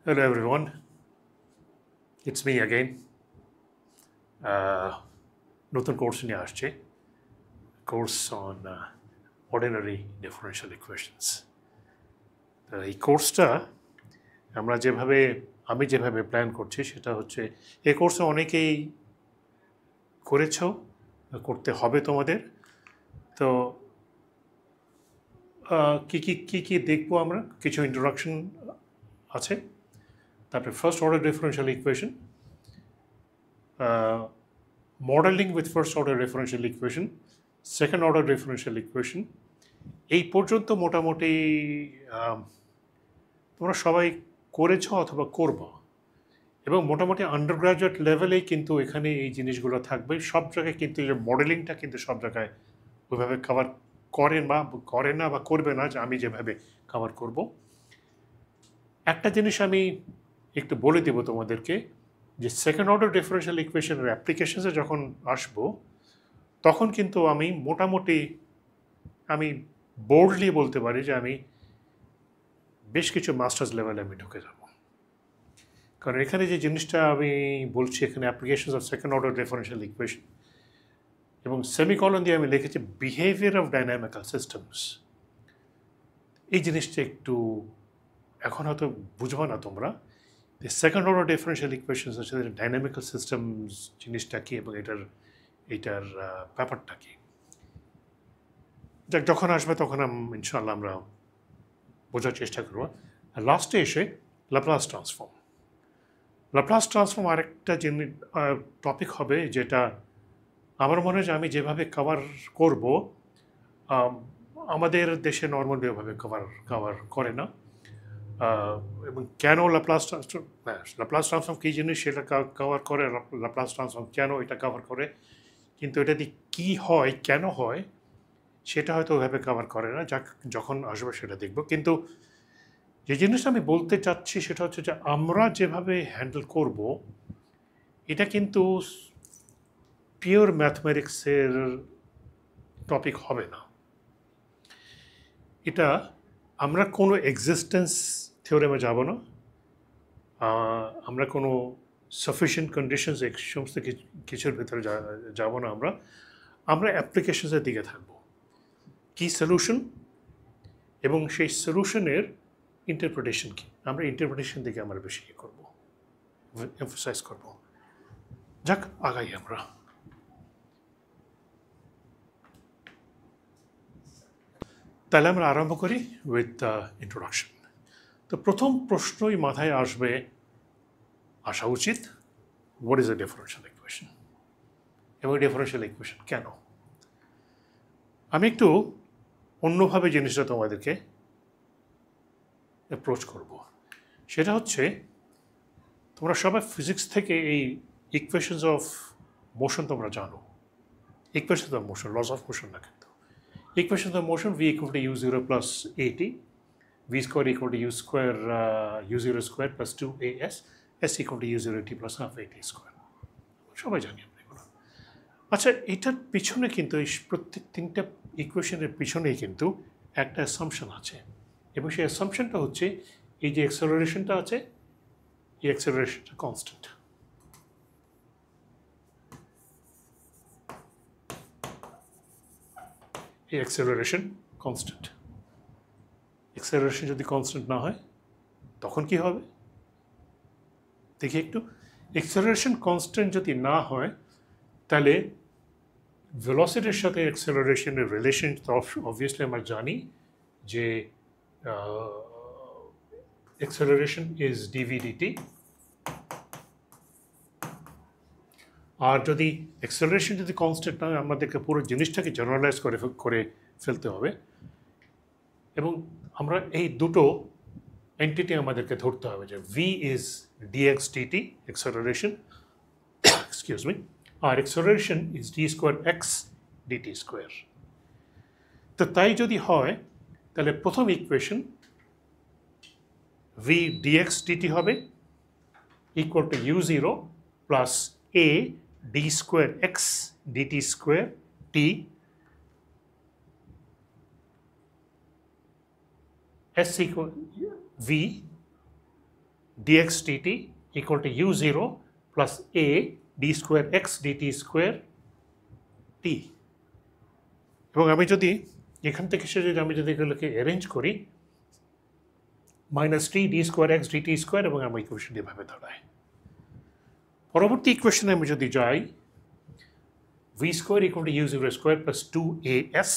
Hello everyone, it's me again. নতুন course নিয়ে আসছি, course on ordinary differential equations. এই কোর্সটা আমি যেভাবে প্ল্যান করছি সেটা হচ্ছে, এই কোর্সে অনেকেই করেছ, করতে হবে তোমাদের। তো কি দেখবো আমরা, কিছু ইন্ট্রোডাকশন আছে, তারপরে first order differential equation, modeling with first order differential equation, second order differential equation, এই পর্যন্ত মোটামুটি তোমরা সবাই করেছ অথবা করবো, এবং মোটামুটি আন্ডার গ্রাজুয়েট লেভেলেই কিন্তু এখানে এই জিনিসগুলো থাকবে। সব জায়গায় কিন্তু এই মডেলিংটা কিন্তু সব জায়গায় ওইভাবে কভার করে না বা করবে না যে আমি যেভাবে কভার করব। একটা জিনিস আমি একটু বলে দেব তোমাদেরকে, যে সেকেন্ড অর্ডার ডিফারেনশিয়াল ইকুয়েশনের অ্যাপ্লিকেশনসে যখন আসবো তখন কিন্তু আমি মোটামুটি বোল্ডলি বলতে পারি যে আমি বেশ কিছু মাস্টার্স লেভেলে আমি ঢুকে যাব। কারণ এখানে যে জিনিসটা আমি বলছি, এখানে applications of second order differential equation, এবং সেমিকলন দিয়ে আমি লিখেছি বিহেভিয়ার অফ ডাইনামিক্যাল সিস্টেমস। এই জিনিসটা একটু এখন হয়তো বুঝবো না তোমরা। সেকেন্ড অর্ডার ডিফারেনশিয়াল ইকুয়েশনস হচ্ছে ডাইনামিক্যাল সিস্টেমস জিনিসটা কি, এবং এটার ব্যাপারটা কি। যখন আসবে তখন ইনশাল্লাহ আমরা বোঝার চেষ্টা করবো। আর লাস্টে এসে ল্যাপ্লাস ট্রান্সফর্ম। ল্যাপ্লাস ট্রান্সফর্ম আরেকটা জিনিস টপিক হবে, যেটা আমার মনে হয় যে আমি যেভাবে কভার করব, আমাদের দেশে নর্মালি ওভাবে কভার করে না। এবং কেন ল্যাপ্লাস ট্রান্সফর্ম কী জিনিস সেটা কভার করে, ল্যাপ্লাস ট্রান্সফর্ম কেন এটা কভার করে, কিন্তু এটা দিয়ে কী হয়, কেন হয়, সেটা হয়তো ওইভাবে কভার করে না। যখন আসবে সেটা দেখব। কিন্তু যে জিনিসটা আমি বলতে চাচ্ছি সেটা হচ্ছে যে আমরা যেভাবে হ্যান্ডেল করব, এটা কিন্তু পিওর ম্যাথমেটিক্সের টপিক হবে না। এটা আমরা কোনো এক্সিস্টেন্স থিওরেমে যাব না, আমরা কোনো সাফিসিয়েন্ট কন্ডিশনস সমস্ত কিছুর ভেতরে যাব না। আমরা অ্যাপ্লিকেশনসের দিকে থাকব, কি সলিউশন এবং সেই সলিউশনের ইন্টারপ্রিটেশন কি, আমরা ইন্টারপ্রিটেশন দিকে আমরা বেশি করব, এমফোসাইজ করব। যাক, আগাই আমরা। তাহলে আমরা আরম্ভ করি উইথ ইন্ট্রোডাকশন। তো প্রথম প্রশ্নই মাথায় আসা উচিত, what is a differential equation, এবং ডিফারেনশিয়াল ইকুয়েশন কেন। আমি একটু অন্যভাবে জিনিসটা তোমাদেরকে অ্যাপ্রোচ করব। সেটা হচ্ছে, তোমরা সবাই ফিজিক্স থেকে এই ইকুয়েশনস অফ মোশন তোমরা জানো। Equations of motion, laws of motion না, কিন্তু equations of motion, v equal to u0 plus at, v square equal to u0 square plus 2as, s equal to u0 t plus half at square। সবাই জানি আমরা এগুলো। আচ্ছা, এটার পিছনে কিন্তু এই প্রত্যেক তিনটা ইকুয়েশনের পিছনেই কিন্তু একটা অ্যাসাম্পশন আছে, এবং সেই অ্যাসাম্পশনটা হচ্ছে এই যে অ্যাক্সেলারেশনটা আছে, এই অ্যাক্সেলারেশনটা কনস্ট্যান্ট। এই অ্যাক্সেলারেশন কনস্ট্যান্ট। অ্যাক্সেলারেশন যদি কনস্ট্যান্ট না হয় তখন কি হবে দেখি একটু। অ্যাক্সেলারেশন কনস্ট্যান্ট যদি না হয়, তাহলে ভেলোসিটির সাথে অ্যাক্সেলারেশনের রিলেশন অবভিয়াসলি আমরা জানি যে অ্যাক্সেলারেশন ইজ ডিভি ডিটি। আর যদি অ্যাক্সেলারেশন যদি কনস্ট্যান্ট না হয়, আমাদেরকে পুরো জিনিসটাকে জেনারেলাইজ করে ফেলতে হবে, এবং আমরা এই দুটো এন্টিটি আমাদেরকে ধরতে হবে, যে v is dx dt acceleration, excuse me, আর acceleration is d square x dt square. তো তাই যদি হয়, তাহলে প্রথম ইকুয়েশন ভি ডিএক্স ডিটি হবে equal to u0 plus a d square x dt square t s equal v dx dt equal to u0 plus a d square x dt square t। এবং আমি যদি এখান থেকে আমি যদি এগুলোকে arrange করি minus t d square x dt square, এবং আমার ইকুয়েশন এভাবে দাঁড়ায়। পরবর্তী ইকুয়েশনে আমি যদি যাই v square equal to u zero square plus 2as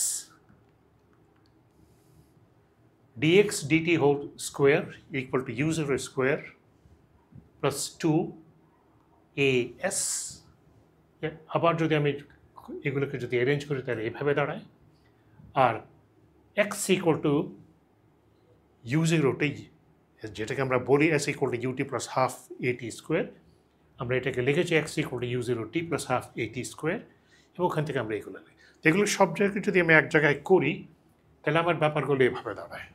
dx dt whole square equal to u0 square plus 2as। আবার যদি আমি এগুলোকে যদি অ্যারেঞ্জ করি তাহলে এভাবে দাঁড়ায়। আর x ইকুয়াল টু u0টি, যেটাকে আমরা বলি s equal to ut plus half at square, আমরা এটাকে লিখেছি x equal to u0t plus half at square, এবং ওখান থেকে আমরা এগুলো লিখি। এগুলো সব জায়গায় যদি আমি এক জায়গায় করি তাহলে আমার ব্যাপারগুলো এভাবে দাঁড়ায়।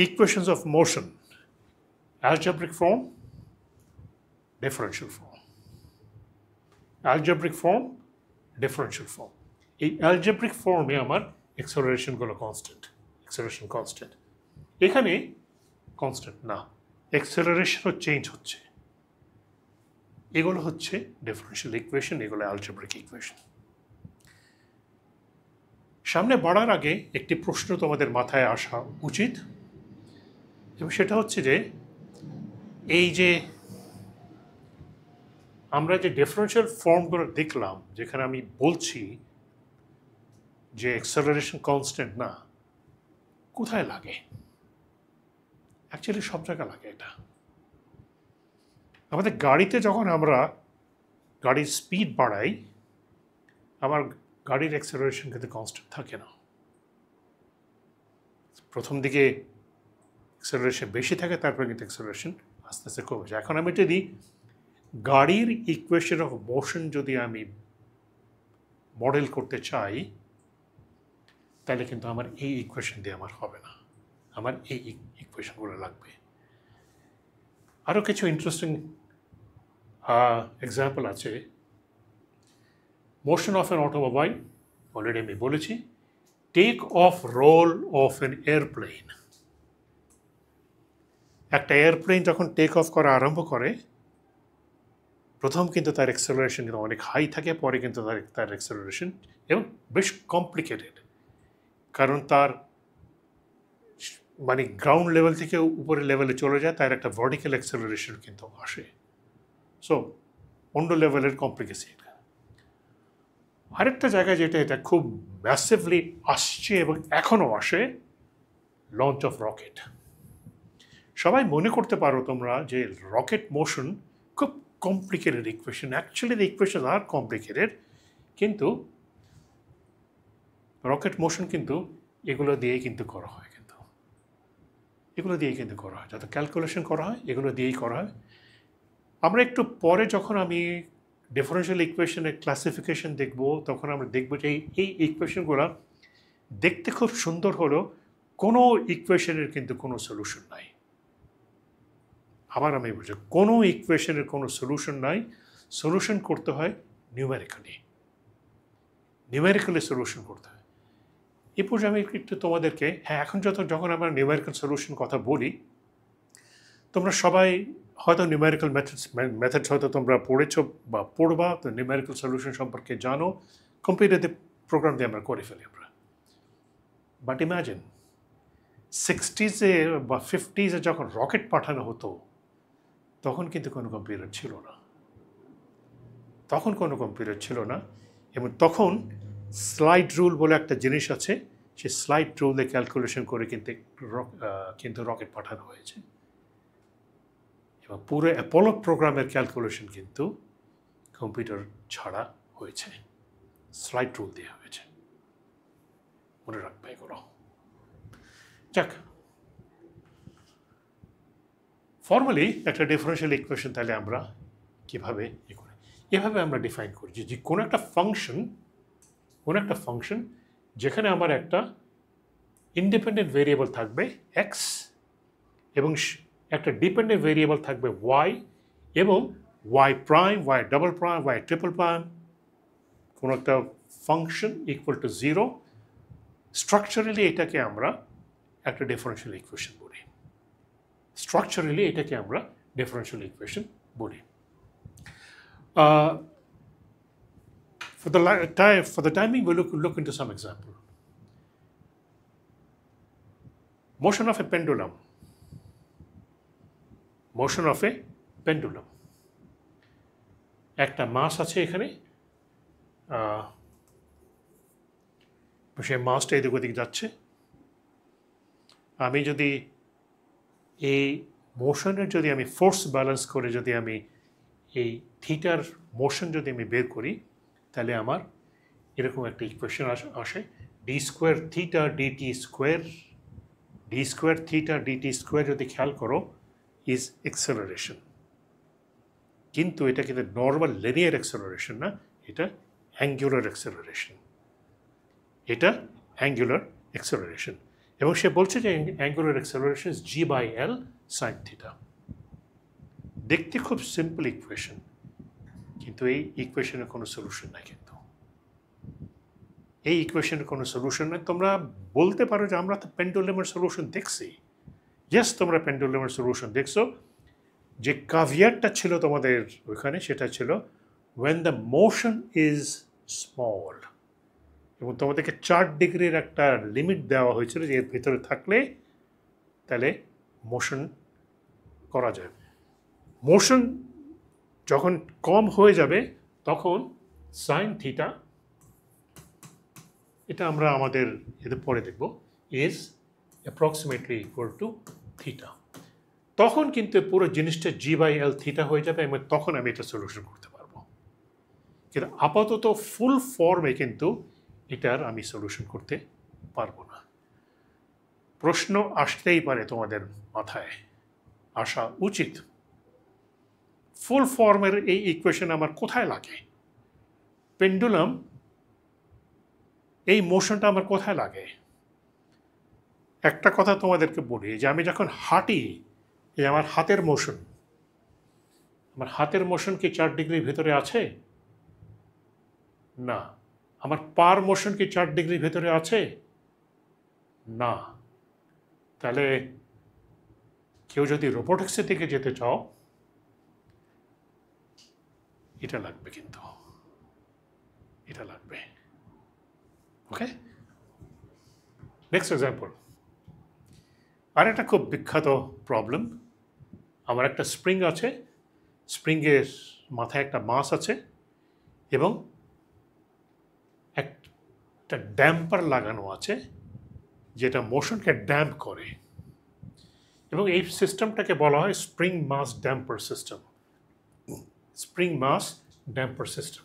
Equations of motion, algebraic form, differential form, algebraic form, differential form। এই algebraic ফর্মে আমার অ্যাক্সেলারেশনগুলো কনস্ট্যান্ট, অ্যাক্সেলারেশন কনস্ট্যান্ট। এখানে কনস্ট্যান্ট না, অ্যাক্সেলারেশনও চেঞ্জ হচ্ছে। এগুলো হচ্ছে ডিফারেনশিয়াল ইকুয়েশন, এগুলো অ্যালজেব্রিক ইকুয়েশন। সামনে বাড়ার আগে একটি প্রশ্ন তোমাদের মাথায় আসা উচিত, এবং সেটা হচ্ছে যে এই যে আমরা যে ডিফারেনশিয়াল ফর্মগুলো দেখলাম, যেখানে আমি বলছি যে অ্যাক্সেলারেশন কনস্ট্যান্ট না, কোথায় লাগে? অ্যাকচুয়ালি সব জায়গায় লাগে এটা। আমাদের গাড়িতে যখন আমরা গাড়ির স্পিড বাড়াই, আমার গাড়ির অ্যাক্সেলারেশন কিন্তু কনস্ট্যান্ট থাকে না। প্রথম দিকে অ্যাক্সেলারেশন বেশি থাকে, তারপরে কিন্তু অ্যাক্সেলারেশন আস্তে আস্তে কমে যায়। এখন আমি যদি গাড়ির ইকুয়েশন অফ মোশন যদি আমি মডেল করতে চাই, তাহলে কিন্তু আমার এই ইকুয়েশন দিয়ে আমার হবে না, আমার এই ইকুয়েশনগুলো লাগবে। আরও কিছু ইন্টারেস্টিং এক্সাম্পল আছে। Motion of an automobile, already আমি বলেছি। Take off roll of an airplane, একটা এয়ারপ্লেন যখন টেক অফ করা আরম্ভ করে, প্রথম কিন্তু তার অ্যাক্সেলারেশন কিন্তু অনেক হাই থাকে, পরে কিন্তু তার অ্যাক্সেলারেশন এবং বেশ কমপ্লিকেটেড, কারণ তার মানে গ্রাউন্ড লেভেল থেকে উপরের লেভেলে চলে যায়, তার একটা ভার্টিক্যাল অ্যাক্সেলারেশন কিন্তু আসে। সো অন্য লেভেলের কমপ্লিকেসি। আরেকটা জায়গায় যেটা এটা খুব ম্যাসিভলি আসছে এবং এখনও আসে, লঞ্চ অফ রকেট। সবাই মনে করতে পারো তোমরা যে রকেট মোশন খুব complicated equation. Actually the equation are complicated, কিন্তু রকেট মোশন কিন্তু এগুলো দিয়েই কিন্তু করা হয়, এগুলো দিয়েই কিন্তু করা হয়, যত ক্যালকুলেশন করা হয় এগুলো দিয়েই করা হয়। আমরা একটু পরে যখন আমি ডিফারেনশিয়াল ইকুয়েশনের ক্লাসিফিকেশন দেখব, তখন আমরা দেখব যে এই ইকুয়েশনগুলো দেখতে খুব সুন্দর হলেও কোনো ইকুয়েশনের কিন্তু কোনো সলিউশন নাই। আবার আমি বলছি, কোনো ইকুয়েশনের কোনো সলিউশন নাই। সলিউশন করতে হয় নিউমেরিক্যালি, নিউমেরিক্যালি সলিউশন করতে হয়। এই পর্যায়ে আমি একটু তোমাদেরকে, এখন যখন আমরা নিউমেরিক্যাল সলিউশন কথা বলি, তোমরা সবাই হয়তো নিউমেরিক্যাল মেথডস হয়তো তোমরা পড়েছ বা পড়বা, তো নিউমেরিক্যাল সলিউশন সম্পর্কে জানো, কম্পিউটারে প্রোগ্রাম দিয়ে আমরা করে ফেলি আমরা। বাট ইম্যাজিন 60s-এ বা 50s-এ যখন রকেট পাঠানো হতো, তখন কিন্তু কোনো কম্পিউটার ছিল না, তখন কোনো কম্পিউটার ছিল না। এবং তখন স্লাইড রুল বলে একটা জিনিস আছে, সে স্লাইড রুলে ক্যালকুলেশন করে কিন্তু রকেট পাঠানো হয়েছে। এবং পুরো অ্যাপোলো প্রোগ্রামের ক্যালকুলেশন কিন্তু কম্পিউটার ছাড়া হয়েছে, স্লাইড রুল দিয়ে হয়েছে। মনে রাখবে এগুলো। যাক, ফর্মালি একটা ডিফারেনশিয়াল ইকুয়েশন তাহলে আমরা কীভাবে করি, এভাবে আমরা ডিফাইন করি যে কোনো একটা ফাংশন যেখানে আমার একটা ইন্ডিপেন্ডেন্ট ভেরিয়েবল থাকবে এক্স, এবং একটা ডিপেন্ডেন্ট ভেরিয়েবল থাকবে ওয়াই, এবং y prime, y double prime, y triple prime, কোনো একটা ফাংশন ইকুয়াল টু 0। স্ট্রাকচারালি এটাকে আমরা একটা ডিফারেনশিয়াল ইকুয়েশন বলি। স্ট্রাকচারালি এটাকে আমরা ডিফারেনশিয়াল ইকুয়েশন বলি। For the timing, we look into some example. Motion of a pendulum. Motion of a pendulum. একটা মাস আছে এখানে, সেই মাসটা এদিক ওদিক যাচ্ছে। আমি যদি এই মোশনের যদি আমি ফোর্স ব্যালেন্স করে যদি আমি এই থিটার মোশন যদি আমি বের করি, তাহলে আমার এরকম একটা ইকুয়েশন আসে, d square theta dt square, d square theta dt square যদি খেয়াল করো ইজ এক্সেলারেশন। কিন্তু এটা কিন্তু নর্মাল লিনিয়ার এক্সেলারেশন না, এটা অ্যাঙ্গুলার এক্সেলারেশন, এটা অ্যাঙ্গুলার এক্সেলারেশন। এবং সে বলছে যে angular acceleration is g/l sin theta. দেখতে খুব সিম্পল ইকুয়েশন, কিন্তু এই ইকুয়েশনের কোনো সলিউশন নাই। কিন্তু এই ইকুয়েশনের কোনো সলিউশন নাই। তোমরা বলতে পারো যে আমরা তো পেন্ডুলামের সলিউশন দেখছি। ইয়েস, তোমরা পেন্ডুলামের সলিউশন দেখছো। যে কাভিয়ারটা ছিল তোমাদের ওইখানে, সেটা ছিল when the motion is small, এবং তোমাদেরকে 4 ডিগ্রির একটা লিমিট দেওয়া হয়েছিল যে এর ভিতরে থাকলে তাহলে মোশন করা যায়। মোশন যখন কম হয়ে যাবে তখন সাইন থিটা, এটা আমরা আমাদের এতে পরে দেখব, is approximately equal to theta. তখন কিন্তু পুরো জিনিসটা g/l থিটা হয়ে যাবে, এবং তখন আমি এটা সলিউশন করতে পারবো। কিন্তু আপাতত ফুল ফর্মে কিন্তু এটার আমি সলিউশন করতে পারবো না। প্রশ্ন আসতেই পারে তোমাদের মাথায়, আসা উচিত, ফুল ফর্মের এই ইকুয়েশন আমার কোথায় লাগে? পেন্ডুলাম এই মোশনটা আমার কোথায় লাগে? একটা কথা তোমাদেরকে বলি, যে আমি যখন হাঁটি, এই আমার হাতের মোশন, আমার হাতের মোশন কি 4 ডিগ্রির ভেতরে আছে? না। আমার পার মোশন কি 4 ডিগ্রির ভেতরে আছে? না। তাহলে কেউ যদি রোবোটিক্সের দিকে যেতে চাও, এটা লাগবে, কিন্তু এটা লাগবে। ওকে, নেক্সট এক্সাম্পল। আর একটা খুব বিখ্যাত প্রবলেম। আমার একটা স্প্রিং আছে, স্প্রিংয়ের মাথায় একটা মাস আছে, এবং একটা ড্যাম্পার লাগানো আছে যেটা মোশনকে ড্যাম্প করে, এবং এই সিস্টেমটাকে বলা হয় স্প্রিং মাস ড্যাম্পার সিস্টেম। স্প্রিং মাস ড্যাম্পার সিস্টেম।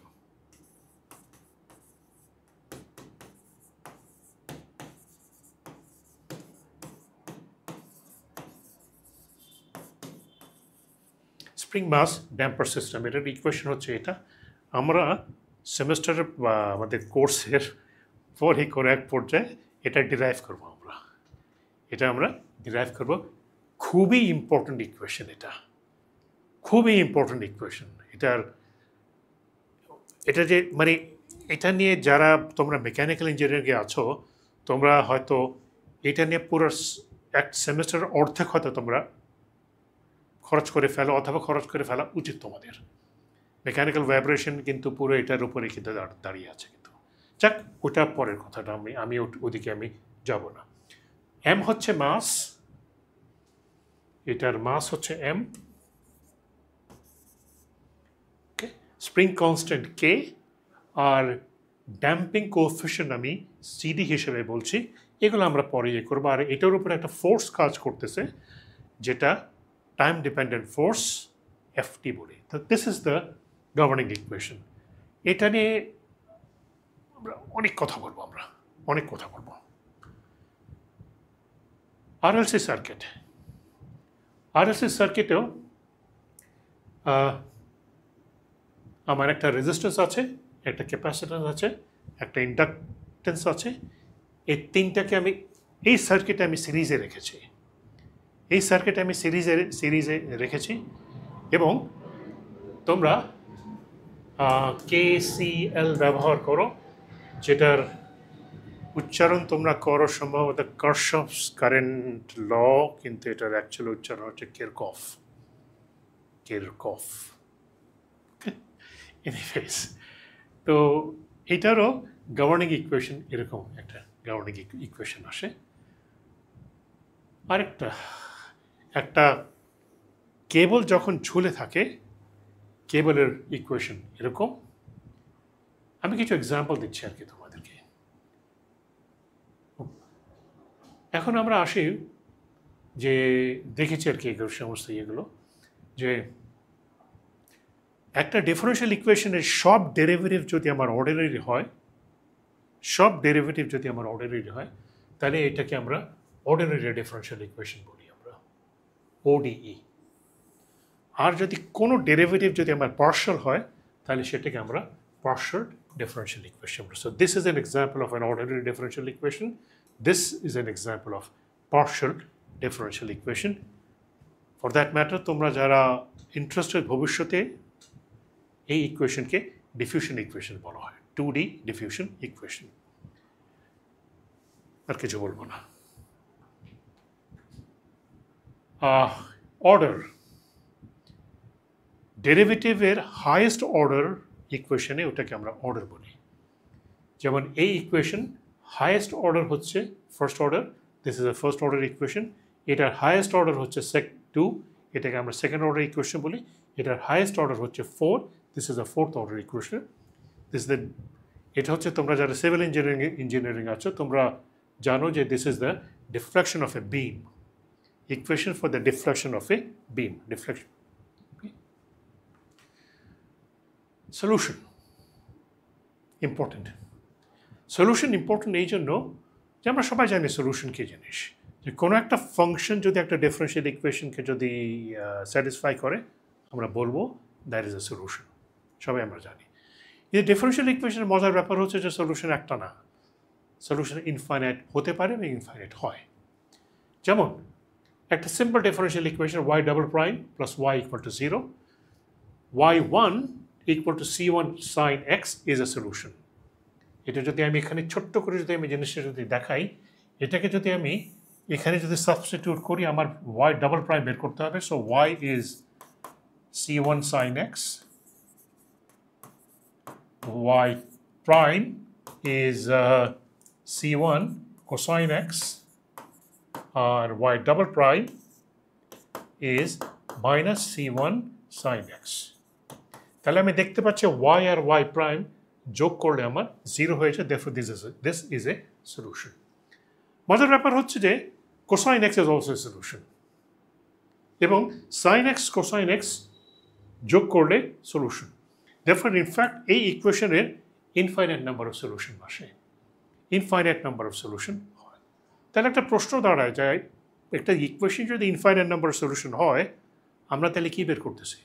স্প্রিং মাস ড্যাম্পার সিস্টেম, এটার ইকুয়েশন হচ্ছে এটা। আমরা সেমেস্টারের বা আমাদের কোর্সের পরে করে এক পর্যায়ে এটা ডিরাইভ করবো আমরা। এটা আমরা ডিরাইভ করব। খুবই ইম্পর্ট্যান্ট ইকুয়েশন, এটা খুবই ইম্পর্ট্যান্ট ইকুয়েশন। এটা যে মানে এটা নিয়ে যারা তোমরা মেকানিক্যাল ইঞ্জিনিয়ারিংয়ে আছো, তোমরা হয়তো এটা নিয়ে পুরো এক সেমেস্টার অর্ধেক হয়তো তোমরা খরচ করে ফেলো, অথবা খরচ করে ফেলা উচিত তোমাদের। মেকানিক্যাল ভাইব্রেশন কিন্তু পুরো এটার উপরে কিন্তু দাঁড়িয়ে আছে। কিন্তু যাক, ওটা পরের কথাটা, আমি ওদিকে আমি যাব না। এম হচ্ছে মাস, এটার মাস হচ্ছে এম। ওকে, স্প্রিং কনস্ট্যান্ট কে, আর ড্যাম্পিং কোএফিশিয়েন্ট আমি সিডি হিসেবে বলছি। এগুলো আমরা পরে ইয়ে করবো। আর এটার উপরে একটা ফোর্স কাজ করতেছে, যেটা টাইম ডিপেন্ডেন্ট ফোর্স, এফটি বলি। তো this is the governing equation. এটা নিয়ে আমরা অনেক কথা বলবো, আমরা অনেক কথা বলবো। আরএলসি সার্কিট, আরএলসি সার্কিটেও আমার একটা রেজিস্ট্যান্স আছে, একটা ক্যাপাসিট্যান্স আছে, একটা ইন্ডাকটেন্স আছে। এই তিনটাকে আমি এই সার্কিটে আমি সিরিজে রেখেছি। এই সার্কিটে আমি সিরিজে রেখেছি, এবং তোমরা KCL ব্যবহার করো, যেটার উচ্চারণ তোমরা করো সম্ভবত কারশফস কারেন্ট ল, কিন্তু এটার অ্যাকচুয়াল উচ্চারণ হচ্ছে কেরকফ। কেরকফ। এনিওয়েজ, তো এটারও গভর্নিং ইকুয়েশন এরকম একটা গভর্নিং ইকুয়েশন আসে। আরেকটা, একটা কেবল যখন ঝুলে থাকে কেবলের ইকুয়েশন এরকম। আমি কিছু এক্সাম্পল দিচ্ছি আর কি তোমাদেরকে। এখন আমরা আসি যে দেখেছি আর কি এগুলো সমস্ত ইয়েগুলো, যে একটা ডিফারেনশিয়াল ইকুয়েশনের সব ডেরিভেটিভ যদি আমার অর্ডিনারি হয়, সব ডেরিভেটিভ যদি আমার অর্ডিনারি হয়, তাহলে এটাকে আমরা অর্ডিনারি ডিফারেনশিয়াল ইকুয়েশন বলি আমরা, ওডিই। আর যদি কোনো ডেরিভেটিভ যদি আমার পার্শাল হয়, তাহলে সেটাকে আমরা partial differential equation. So this is an example of an ordinary differential equation. This is an example of partial differential equation. For that matter, তোমরা যারা ইন্টারেস্টেড ভবিষ্যতে এই ইকুয়েশনকে ডিফিউশন ইকুয়েশন বলা হয়, 2D ডিফিউশন ইকুয়েশন। আর কিছু বলবো না। অর্ডার, ডেরিভেটিভের হাইয়েস্ট অর্ডার ইকুয়েশনে ওটাকে আমরা অর্ডার বলি। যেমন এই ইকুয়েশন হাইয়েস্ট অর্ডার হচ্ছে first order, this is a first order equation. এটার হাইয়েস্ট অর্ডার হচ্ছে 2, এটাকে আমরা সেকেন্ড অর্ডার ইকুয়েশন বলি। এটার হাইয়েস্ট অর্ডার হচ্ছে 4, this is a fourth order equation. This the, এটা হচ্ছে তোমরা যারা সিভিল ইঞ্জিনিয়ারিং আছো তোমরা জানো যে this is the deflection of A beam, equation for the deflection of A beam, deflection. Solution important. Solution important এই জন্য যে আমরা সবাই জানি সলিউশন কী জিনিস, যে কোনো একটা ফাংশন যদি একটা ডিফারেনশিয়াল ইকুয়েশনকে যদি স্যাটিসফাই করে আমরা বলবো দ্যাট ইজ এ সলিউশন, সবাই আমরা জানি। এই ডিফারেনশিয়াল ইকুয়েশনের মজার ব্যাপার হচ্ছে যে সলিউশন একটা না, সলিউশন ইনফাইনাইট হতে পারে বা ইনফাইনাইট হয়। যেমন একটা simple differential equation y double prime plus y equal to 0, y1 equal to c1 sin x is a solution. এটা যদি আমি এখানে ছোট্ট করে যদি আমি জিনিসটা যদি দেখাই, এটাকে যদি আমি এখানে যদি সাবস্টিটিউট করি আমার y ডাবল প্রাইম বের করতে হবে। So y is c1 sin x, y prime is c1 cosine x, আর y double prime is minus c1 sin x. তাহলে আমি দেখতে পাচ্ছি y আর y প্রাইম যোগ করলে আমার 0 হয়েছে, therefore this is a solution. মজার ব্যাপার হচ্ছে যে cosine x is also a solution, এবং sin x cosine x যোগ করলে solution. Therefore in fact এই ইকুয়েশনের ইনফাইনাইট নাম্বার অফ সলিউশন আসে, ইনফাইনাইট নাম্বার অফ সলিউশন হয়। তাহলে একটা প্রশ্ন দাঁড়ায় যায়, একটা ইকুয়েশন যদি ইনফাইনাইট নাম্বার অফ সলিউশন হয়, আমরা তাহলে কী বের করতেছি?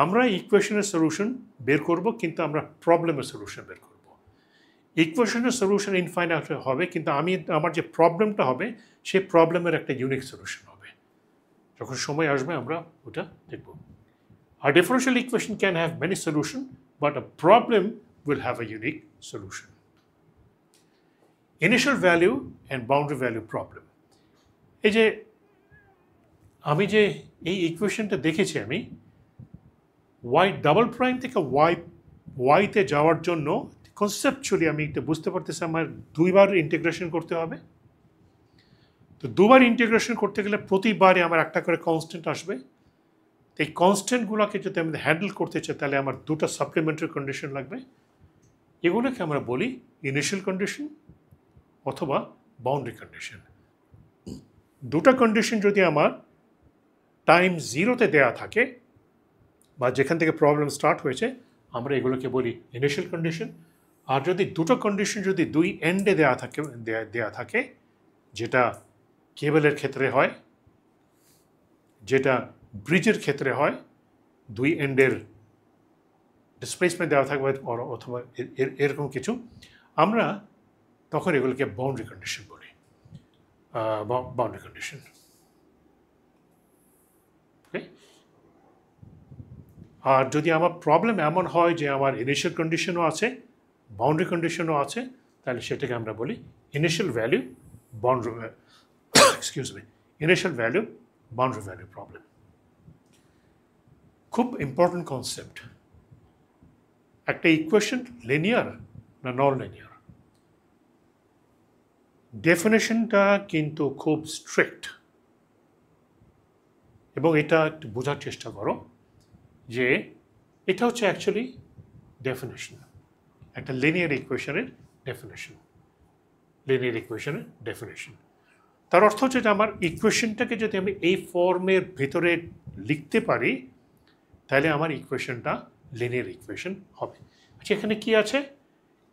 আমরা ইকুয়েশনের সলিউশন বের করব, কিন্তু আমরা প্রবলেমের সলিউশন বের করব। ইকুয়েশনের সলিউশন ইনফাইনাইট হবে, কিন্তু আমার যে প্রবলেমটা হবে সেই প্রবলেমের একটা ইউনিক সলিউশন হবে। যখন সময় আসবে আমরা ওটা দেখব। A differential equation can have many solutions, but a problem will have a unique solution. Initial value and boundary value problem. এই যে আমি যে এই ইকুয়েশনটা দেখেছি আমি, y ডাবল প্রাইম থেকে y তে যাওয়ার জন্য কনসেপচুয়ালি আমি এটা বুঝতে পারতেছি আমার দুইবার ইন্টিগ্রেশন করতে হবে। তো দুবার ইন্টিগ্রেশন করতে গেলে প্রতিবারে আমার একটা করে কনস্ট্যান্ট আসবে। এই কনস্ট্যান্টগুলোকে যদি আমি হ্যান্ডেল করতে চাই তাহলে আমার দুটো সাপ্লিমেন্টারি কন্ডিশন লাগবে। এগুলোকে আমরা বলি ইনিশিয়াল কন্ডিশন অথবা বাউন্ডারি কন্ডিশন। দুটো কন্ডিশন যদি আমার টাইম 0-তে দেয়া থাকে বা যেখান থেকে প্রবলেম স্টার্ট হয়েছে, আমরা এগুলোকে বলি ইনিশিয়াল কন্ডিশন। আর যদি দুটো কন্ডিশন যদি দুই এন্ডে দেয়া থাকে, যেটা কেবলের ক্ষেত্রে হয়, যেটা ব্রিজের ক্ষেত্রে হয়, দুই এন্ডের ডিসপ্লেসমেন্ট দেওয়া থাকবে অথবা এরকম কিছু, আমরা তখন এগুলোকে বাউন্ডারি কন্ডিশন বলি, বাউন্ডারি কন্ডিশন। আর যদি আমার প্রবলেম এমন হয় যে আমার ইনিশিয়াল কন্ডিশনও আছে, বাউন্ডারি কন্ডিশনও আছে, তাহলে সেটাকে আমরা বলি initial value boundary excuse me initial value boundary value problem. খুব ইম্পর্টেন্ট কনসেপ্ট। একটা ইকুয়েশন লিনিয়ার না নন লিনিয়ার, ডেফিনেশনটা কিন্তু খুব স্ট্রিক্ট, এবং এটা একটু বোঝার চেষ্টা করো যে এটা হচ্ছে অ্যাকচুয়ালি ডেফিনেশন, একটা লিনিয়ার ইকুয়েশনের ডেফিনেশন। লিনিয়ার ইকুয়েশনের ডেফিনেশন তার অর্থ হচ্ছে যে আমার ইকুয়েশনটাকে যদি আমি এই ফর্মের ভেতরে লিখতে পারি তাহলে আমার ইকুয়েশনটা লিনিয়ার ইকুয়েশন হবে। আচ্ছা, এখানে কি আছে?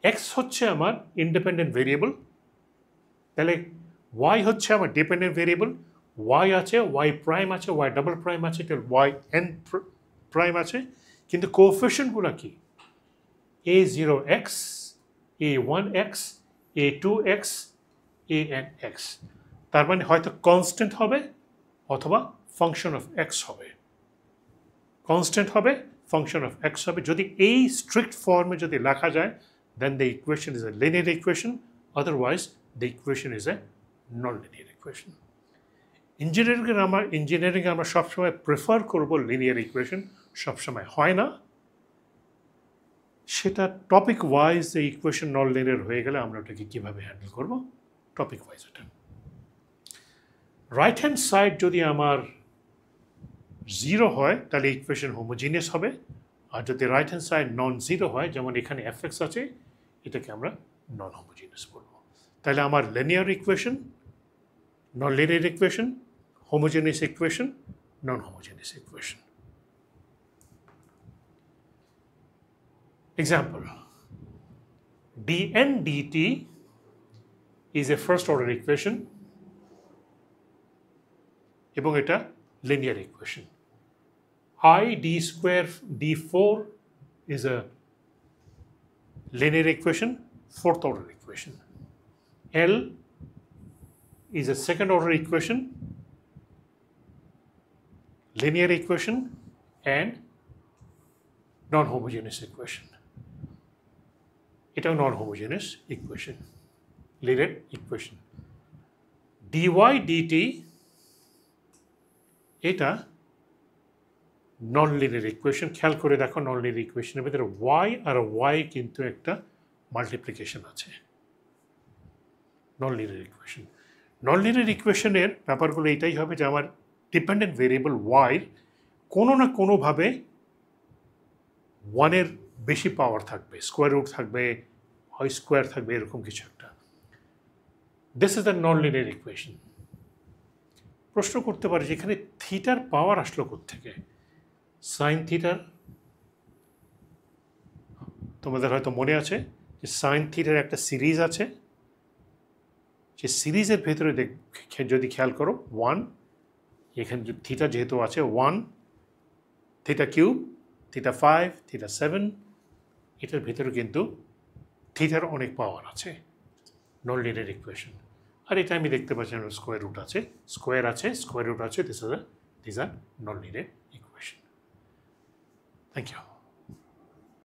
এক্স হচ্ছে আমার ইন্ডিপেন্ডেন্ট ভেরিয়েবল, তাহলে ওয়াই হচ্ছে আমার ডিপেন্ডেন্ট ভেরিয়েবল। ওয়াই আছে, ওয়াই প্রাইম আছে, ওয়াই ডাবল প্রাইম আছে, ওয়াই এন প্রাইম আছে, কিন্তু কোএফিশিয়েন্টগুলো কি? a0x, a1x, a2x, anx। তার মানে হয়তো কনস্ট্যান্ট হবে অথবা ফাংশন অফ এক্স হবে। কনস্ট্যান্ট হবে, ফাংশন অফ এক্স হবে। যদি এই স্ট্রিক্ট ফর্মে যদি লেখা যায় then the equation is a linear equation, otherwise the equation is a non linear equation. ইঞ্জিনিয়ারিংয়ে আমরা সবসময় প্রেফার করব লিনিয়ার ইকুয়েশন, সবসময় হয় না। সেটা টপিক ওয়াইজ এই ইকুয়েশন নন লিনিয়ার হয়ে গেলে আমরা ওটাকে কীভাবে হ্যান্ডেল করব, টপিক ওয়াইজ ওটা। রাইট হ্যান্ড সাইড যদি আমার 0 হয় তাহলে ইকুয়েশন হোমোজিনিয়াস হবে, আর যদি right hand side non zero হয়, যেমন এখানে এফএক্স আছে, এটাকে আমরা নন হোমোজিনিয়াস বলব। তাহলে আমার linear equation, non linear equation, homogeneous equation, non homogeneous equation. Example, dn dt is a first order equation এবং এটা linear equation. I d square d4 is a linear equation, fourth order equation. L is a second order equation, linear equation and non-homogeneous equation. এটাও non homogeneous equation, linear equation. Dy dt এটা non linear equation. খেয়াল করে দেখো, non linear ইকুয়েশনের ভিতরে Y আর Y কিন্তু একটা multiplication আছে। নন লিনিয়ার ইকুয়েশন, নন লিনিয়ার ইকুয়েশনের ব্যাপারগুলো এটাই হবে যে আমার ডিপেন্ডেন্ট ভেরিয়েবল ওয়াই কোনো না কোনোভাবে ওয়ানের বেশি পাওয়ার থাকবে, স্কোয়ার রুট থাকবে, হয় স্কোয়ার থাকবে, এরকম কিছু একটা। This is the non linear equation. প্রশ্ন করতে পারে যে এখানে থিটার পাওয়ার আসলো কোত্থেকে? সাইন থিটার, তোমাদের হয়তো মনে আছে যে সাইন থিটার একটা সিরিজ আছে, যে সিরিজের ভেতরে যদি খেয়াল করো 1, এখানে থিটা যেহেতু আছে 1, থিটা কিউব, থিটা 5, থিটা 7, এটার ভেতরে কিন্তু থিটার অনেক পাওয়ার আছে। নন লিনিয়ার ইকুয়েশন। আর এটা আমি দেখতে পাচ্ছি স্কোয়ার রুট আছে, স্কোয়ার রুট আছে, this are non linear equation. Thank you.